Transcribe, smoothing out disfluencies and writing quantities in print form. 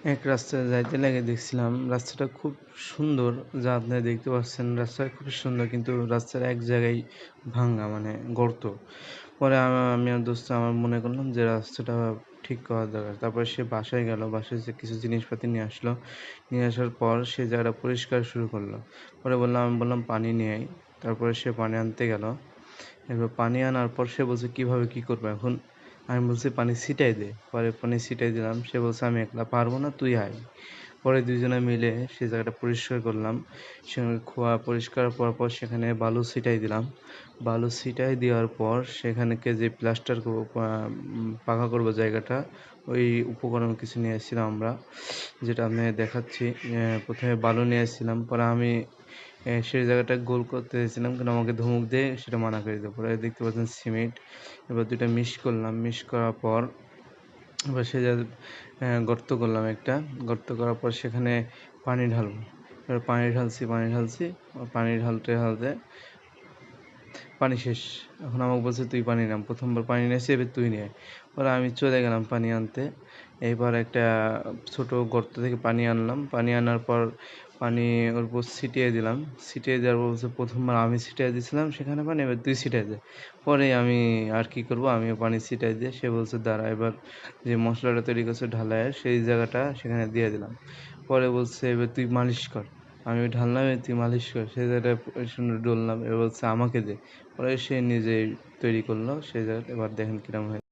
এক রাস্তায় যাইতে লাগে দেখছিলাম রাস্তাটা খুব সুন্দর, যা আপনারা দেখতে পাচ্ছেন রাস্তাটা খুব সুন্দর, কিন্তু রাস্তার এক জায়গায় ভাঙা, মানে গর্ত। পরে আমি আর দোস্ত আমার মনে করলাম যে রাস্তাটা ঠিক করা দরকার। তারপরে সে বাসায় গেল, বাসায় যে কিছু জিনিসপাতি নিয়ে আসলো, নিয়ে আসার পর সে জায়গাটা পরিষ্কার শুরু করলো। পরে আমি বললাম পানি নিয়ে আয়। তারপরে সে পানি আনতে গেল। এবার পানি আনার পর সে বলছে কিভাবে কি করবো এখন। আমি বলছি পানি ছিটাই দে। পরে পানি ছিটাই দিলাম। সে বলছে আমি একলা পারবো না, তুই আয়। পরে দুইজনে মিলে সে জায়গাটা পরিষ্কার করলাম। সেখানে খোয়া পরিষ্কার করার পর সেখানে বালু ছিটাই দিলাম। বালু ছিটাই দেওয়ার পর সেখানেকে যে প্লাস্টার করবো, পাকা করবো জায়গাটা, ওই উপকরণ কিছু নিয়ে এসেছিলাম আমরা, যেটা আমি দেখাচ্ছি। প্রথমে বালু নিয়ে এসেছিলাম, পরে আমি সেই জায়গাটা গোল করতে চেয়েছিলাম, কিন্তু আমাকে ধমক দিয়ে সেটা মানা করে দিল। পরে দেখতে পাচ্ছেন সিমেন্ট, এবার দুইটা মিক্স করলাম। মিক্স করার পর এবার সে গর্ত করলাম একটা। গর্ত করার পর সেখানে পানি ঢালবো। এবার পানি ঢালছি। পানি ঢালতে ঢালতে পানি শেষ। এখন আমাকে বলছে তুই পানি নাম। প্রথমবার পানি নিয়েছি, এবার তুই নিয়ে আয়। পরে আমি চলে গেলাম পানি আনতে। এইবার একটা ছোট গর্ত থেকে পানি আনলাম। পানি আনার পর পানি ওর উপর ছিটিয়ে দিলাম। ছিটিয়ে দেওয়ার পর বলছে প্রথমবার আমি ছিটিয়ে দিয়েছিলাম সেখানে পানি, এবার তুই ছিটিয়ে দে। পরে আমি আর কি করব, আমিও পানি ছিটিয়ে দিয়ে সে বলছে দাঁড়া, এবার যে মশলাটা তৈরি করছে ঢালাইয়ের সেই জায়গাটা সেখানে দিয়ে দিলাম। পরে বলছে এবার তুই মালিশ কর। আমি ঢাললাম, এবার তুই মালিশ কর। সেই জায়গাটায় সুন্দর ডললাম। এবার বলছে আমাকে দে। পরে সে নিজেই তৈরি করলো সেই জায়গাটা। এবার দেখেন কিরকম হয়েছে।